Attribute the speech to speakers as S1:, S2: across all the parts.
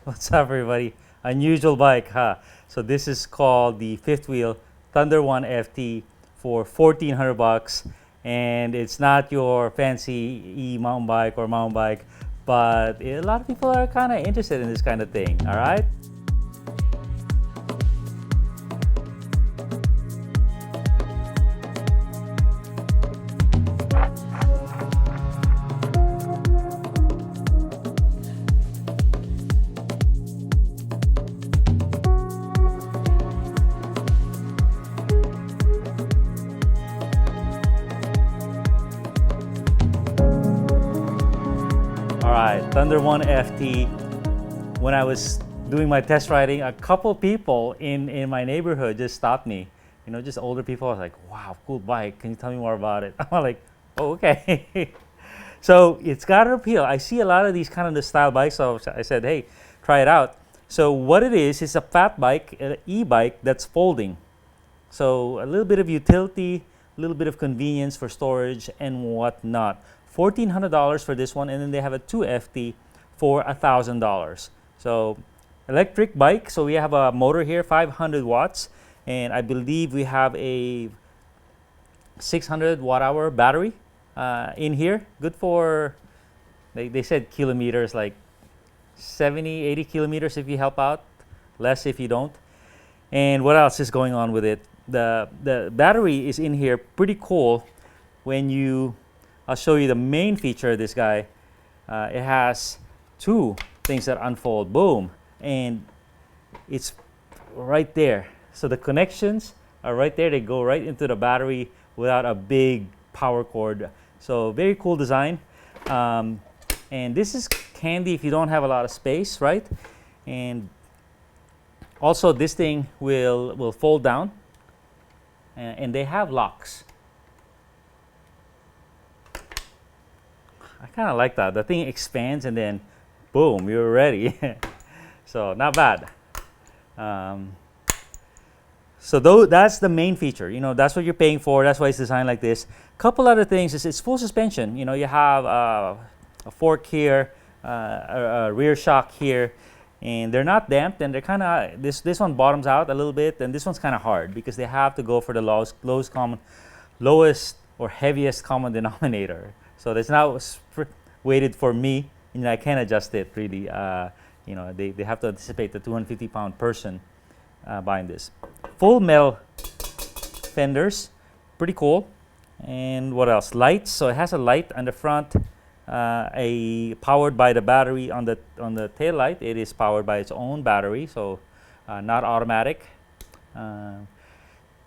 S1: What's up, everybody? Unusual bike, huh? So this is called the fifth wheel Thunder 1 FT for 1,400 bucks, and it's not your fancy mountain bike or mountain bike, but a lot of people are kind of interested in this kind of thing. All right. All right, Thunder 1 FT. When I was doing my test riding, a couple people in my neighborhood just stopped me. You know, just older people. I was like, wow, cool bike. Can you tell me more about it? I'm like, oh, okay. So it's got an appeal. I see a lot of these kind of the style bikes. So I said, hey, try it out. So what it is a fat bike, an e-bike that's folding. So a little bit of utility, a little bit of convenience for storage and whatnot. $1,400 for this one, and then they have a 2FT for $1,000. So electric bike. So we have a motor here, 500 watts, and I believe we have a 600 watt-hour battery in here. Good for, they said kilometers, like 70, 80 kilometers if you help out, less if you don't. And what else is going on with it? The battery is in here, pretty cool. I'll show you the main feature of this guy. It has two things that unfold, boom, and it's right there. So the connections are right there. They go right into the battery without a big power cord. So very cool design. And this is handy if you don't have a lot of space, right? And also this thing will fold down, and they have locks. I kind of like that. The thing expands and then boom, you're ready. So not bad. That's the main feature. You know, that's what you're paying for. That's why it's designed like this. Couple other things is it's full suspension. You know, you have a fork here, a rear shock here, and they're not damped, and they're kind of this one bottoms out a little bit, and this one's kind of hard because they have to go for the lowest or heaviest common denominator. So that's now weighted for me, and I can adjust it really. You know, they have to anticipate the 250-pound person buying this. Full metal fenders, pretty cool. And what else? Lights. So it has a light on the front, powered by the battery on the tail light. It is powered by its own battery, so not automatic.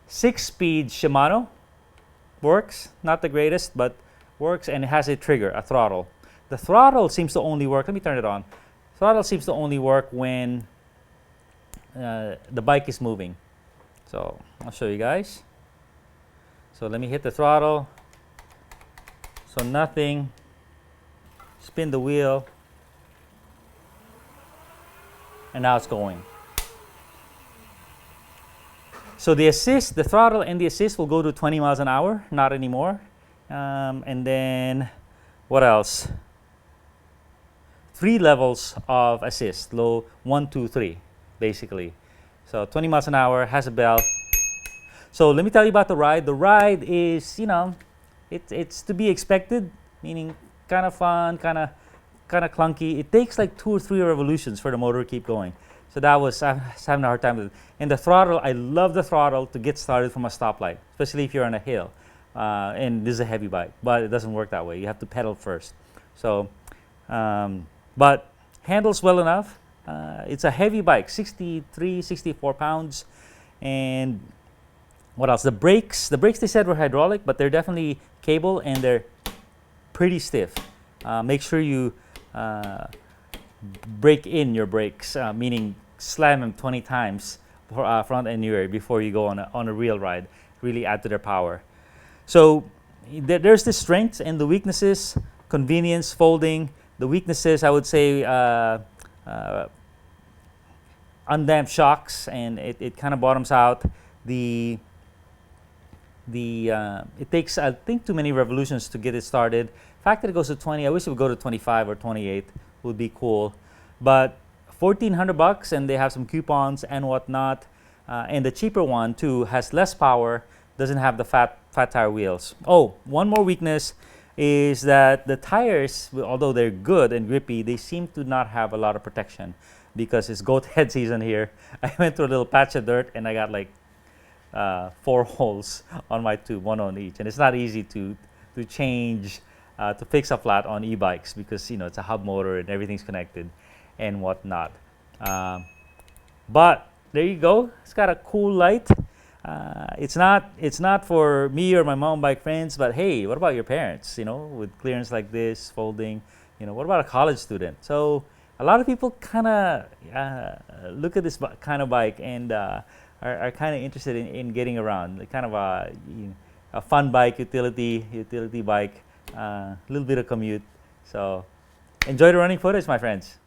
S1: 6-speed Shimano works, not the greatest, but works, and it has a trigger, a throttle. The throttle seems to only work. Let me turn it on. Throttle seems to only work when the bike is moving. So I'll show you guys. So let me hit the throttle. So nothing. Spin the wheel. And now it's going. So the throttle and the assist will go to 20 miles an hour, not anymore. And then what else? 3 levels of assist, low, 1, 2, 3, basically. So 20 miles an hour, has a bell. So let me tell you about the ride. The ride is, you know, it's to be expected, meaning kind of fun, kind of clunky. It takes like 2 or 3 revolutions for the motor to keep going. So I was having a hard time with it. And the throttle, I love the throttle to get started from a stoplight, especially if you're on a hill. And this is a heavy bike, but it doesn't work that way. You have to pedal first. So, but handles well enough. It's a heavy bike, 63, 64 pounds. And what else? The brakes they said were hydraulic, but they're definitely cable, and they're pretty stiff. Make sure you break in your brakes, meaning slam them 20 times for front and rear before you go on a real ride. Really add to their power. So there's the strengths and the weaknesses. Convenience, folding. The weaknesses, I would say, undamped shocks, and it kind of bottoms out. It takes, I think, too many revolutions to get it started. The fact that it goes to 20, I wish it would go to 25 or 28 would be cool. But $1,400, and they have some coupons and whatnot. And the cheaper one too has less power, doesn't have the fat tire wheels. Oh, one more weakness is that the tires, although they're good and grippy, they seem to not have a lot of protection because it's goat head season here. I went through a little patch of dirt and I got like 4 holes on my tube, one on each, and it's not easy to change to fix a flat on e-bikes because it's a hub motor and everything's connected and whatnot. But there you go. It's got a cool light. It's not for me or my mountain bike friends, but hey, what about your parents? With clearance like this, folding. What about a college student? So a lot of people kind of look at this kind of bike and are kind of interested in getting around. Like kind of a fun bike, utility bike, a little bit of commute. So enjoy the running footage, my friends.